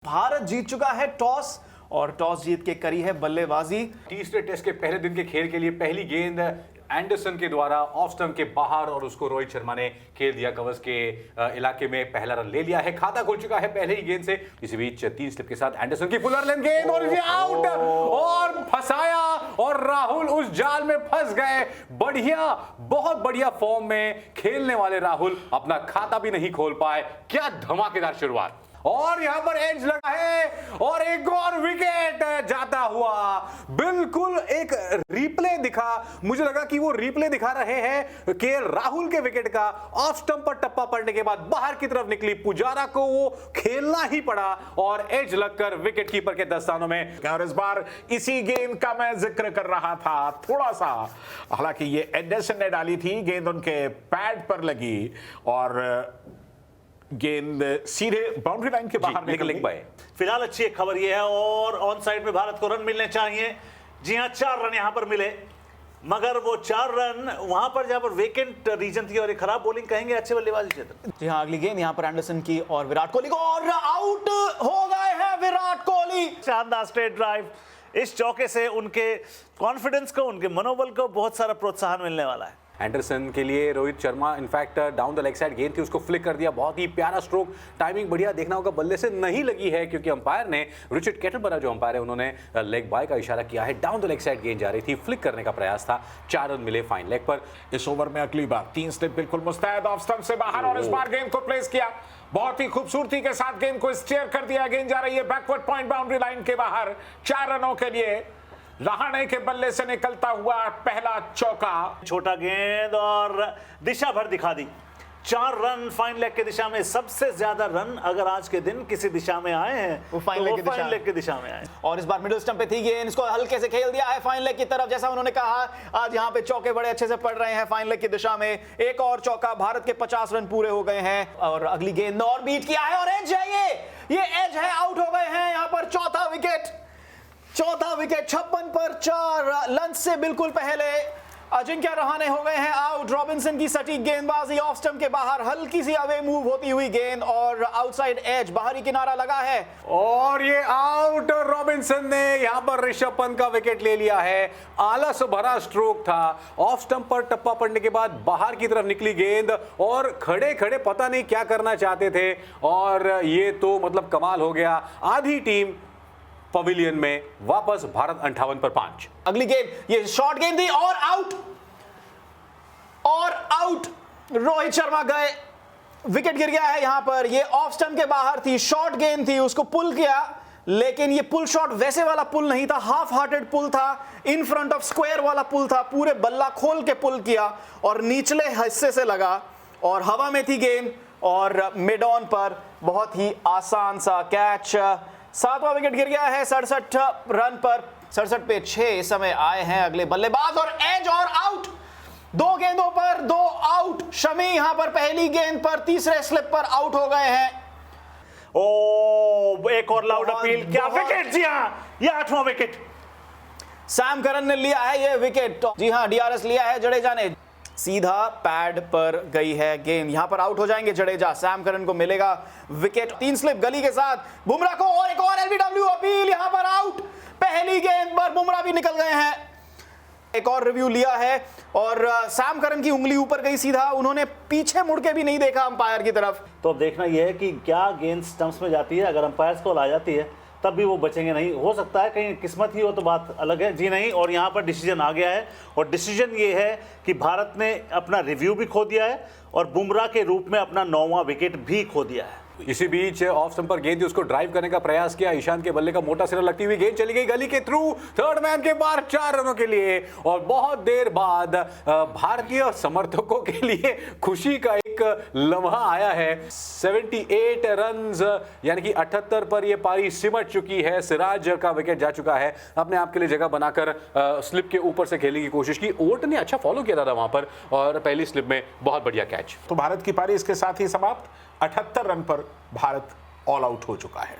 भारत जीत चुका है टॉस और टॉस जीत के करी है बल्लेबाजी। तीसरे टेस्ट के पहले दिन के खेल के लिए पहली गेंद एंडरसन के द्वारा ऑफ स्टंप के बाहर और उसको रोहित शर्मा ने खेल दिया। कवर्स के इलाके में पहला रन ले लिया है, खाता खुल चुका है पहले ही गेंद से। इसी बीच 3 स्लिप के साथ एंडरसन की पुलर लेंथ गेंद और आउट और फंसाया और राहुल उस जाल में फंस गए। बढ़िया, बहुत बढ़िया फॉर्म में खेलने वाले राहुल अपना खाता भी नहीं खोल पाए। क्या धमाकेदार शुरुआत, और यहां पर एज लगा है और एक और विकेट जाता हुआ। बिल्कुल एक रिप्ले दिखा, मुझे लगा कि वो रिप्ले दिखा रहे हैं कि राहुल के विकेट का ऑफ स्टंप पर टप्पा पड़ने के बाद बाहर की तरफ निकली, पुजारा को वो खेलना ही पड़ा और एज लगकर विकेट कीपर के दस्तानों में। और इस बार इसी गेंद का मैं जिक्र कर रहा था थोड़ा सा, हालांकि ये एंडरसन ने डाली थी, गेंद उनके पैड पर लगी और गेंद सीधे बाउंड्री लाइन के बाहर निकल पाए। फिलहाल अच्छी एक खबर यह है और ऑन साइड में भारत को रन मिलने चाहिए। जी हां, 4 रन यहां पर मिले, मगर वो 4 रन वहां पर जहां पर वेकेंट रीजन थी और एक खराब बॉलिंग कहेंगे, अच्छे बल्लेबाजी क्षेत्र। जी हाँ, अगली गेंद यहाँ पर एंडरसन की और विराट कोहली को, और आउट हो गए हैं विराट कोहली। शानदार स्ट्रेट ड्राइव, इस चौके से उनके कॉन्फिडेंस को, उनके मनोबल को बहुत सारा प्रोत्साहन मिलने वाला है। एंडरसन के लिए Rohit Sharma in fact down the leg side गेंद थी, उसको फ्लिक कर दिया। बहुत ही प्यारा स्ट्रोक, टाइमिंग बढ़िया, देखना होगा बल्ले से नहीं लगी है क्योंकि अंपायर ने, रिचर्ड कैटलबरा जो अंपायर है, उन्होंने लेग बाय का इशारा किया है। डाउन द लेग साइड गेंद जा रही थी, फ्लिक करने का प्रयास था। 4 रन मिले फाइन लेग पर। इस ओवर में अगली बार 3 स्लिप बिल्कुल मुस्तैद ऑफ स्टंप से बाहर और इस बार गेंद को प्लेस किया, बहुत ही खूबसूरती के साथ गेंद को स्टीयर कर दिया। गेंद जा रही है बैकवर्ड पॉइंट बाउंड्री लाइन के बाहर। 4 रनों के लिए रहाणे के बल्ले से निकलता हुआ पहला चौका। छोटा गेंद और दिशा भर दिखा दी। 4 रन फाइन लेग की दिशा में। सबसे ज्यादा रन अगर आज के दिन किसी दिशा में आए हैं वो फाइन लेग की दिशा में आए। और इस बार मिडिल स्टंप पे थी गेंद, इसको हल्के से खेल दिया है फाइन लेग की तरफ। जैसा उन्होंने कहा, आज यहाँ पे चौके बड़े अच्छे से पड़ रहे हैं फाइन लेग की दिशा में। एक और चौका, भारत के 50 रन पूरे हो गए हैं। और अगली गेंद और बीट किया है और एज है, ये एज है, आउट हो गए हैं यहाँ पर। चौथा विकेट 56 पर 4 लंच से बिल्कुल पहले अजिंक्य रहाणे हो गए हैं आउट। रॉबिन्सन की सटीक गेंदबाजी ऑफ स्टंप के बाहर, हल्की सी अवे मूव होती हुई गेंद और आउटसाइड एज, बाहरी किनारा लगा है और ये आउट। रॉबिन्सन ने यहां पर ऋषभ पंत का विकेट ले लिया है। आलस भरा स्ट्रोक था, ऑफ स्टंप पर टप्पा पड़ने के बाद बाहर की तरफ निकली गेंद और खड़े खड़े पता नहीं क्या करना चाहते थे और ये तो मतलब कमाल हो गया। आधी टीम पवेलियन में वापस, भारत 58 पर 5। अगली गेंद, ये शॉर्ट गेंद थी और आउट। रोहित शर्मा गए, विकेट गिर गया है यहां पर। ये ऑफ स्टंप के बाहर थी, शॉर्ट गेंद थी, उसको पुल किया, लेकिन ये पुल शॉट वैसे वाला पुल नहीं था, हाफ हार्टेड पुल था, इन फ्रंट ऑफ स्क्वायर वाला पुल था। पूरे बल्ला खोल के पुल किया और निचले हिस्से से लगा और हवा में थी गेंद और मिड ऑन पर बहुत ही आसान सा कैच। 7वां विकेट गिर गया है 67 रन पर। 67 पे 6 इस समय आए हैं अगले बल्लेबाज और एज और आउट। 2 गेंदों पर 2 आउट। शमी यहां पर पहली गेंद पर तीसरे स्लिप पर आउट हो गए हैं। ओ, एक और लाउड अपील, क्या विकेट। जी हां, ये 8वां विकेट सैम करन ने लिया है ये विकेट। जी हां, डीआरएस लिया है जडेजा ने। सीधा पैड पर गई है गेंद, यहां पर आउट हो जाएंगे जडेजा। सैम करन को मिलेगा विकेट। 3 स्लिप गली के साथ बुमराह को, और एक और एलबीडब्ल्यू अपील, यहां पर आउट। पहली गेंद पर बुमराह भी निकल गए हैं। एक और रिव्यू लिया है और सैम करन की उंगली ऊपर गई सीधा, उन्होंने पीछे मुड़ के भी नहीं देखा अंपायर की तरफ। तो अब देखना यह है कि क्या गेंद स्टंप्स में जाती है। अगर अंपायर्स को आ जाती है तब भी वो बचेंगे नहीं, हो सकता है कहीं किस्मत ही हो तो बात अलग है। जी नहीं, और यहाँ पर डिसीजन आ गया है और डिसीजन ये है कि भारत ने अपना रिव्यू भी खो दिया है और बुमराह के रूप में अपना 9वां विकेट भी खो दिया है। इसी बीच ऑफ स्टंप पर गेंद थी, उसको ड्राइव करने का प्रयास किया। ईशान के बल्ले का मोटा सिरा लगती हुई गेंद चली गई गली के थ्रू, थर्ड मैन के बाहर 4 रनों के लिए। और बहुत देर बाद भारतीय समर्थकों के लिए खुशी का एक लम्हा आया है। 78 रन्स यानी कि 78 पर यह पारी सिमट चुकी है। सिराज का विकेट जा चुका है, अपने आप के लिए जगह बनाकर स्लिप के ऊपर से खेलने की कोशिश की। ओट ने अच्छा फॉलो किया था वहां पर और पहली स्लिप में बहुत बढ़िया कैच। तो भारत की पारी इसके साथ ही समाप्त। 78 रन पर भारत ऑल आउट हो चुका है।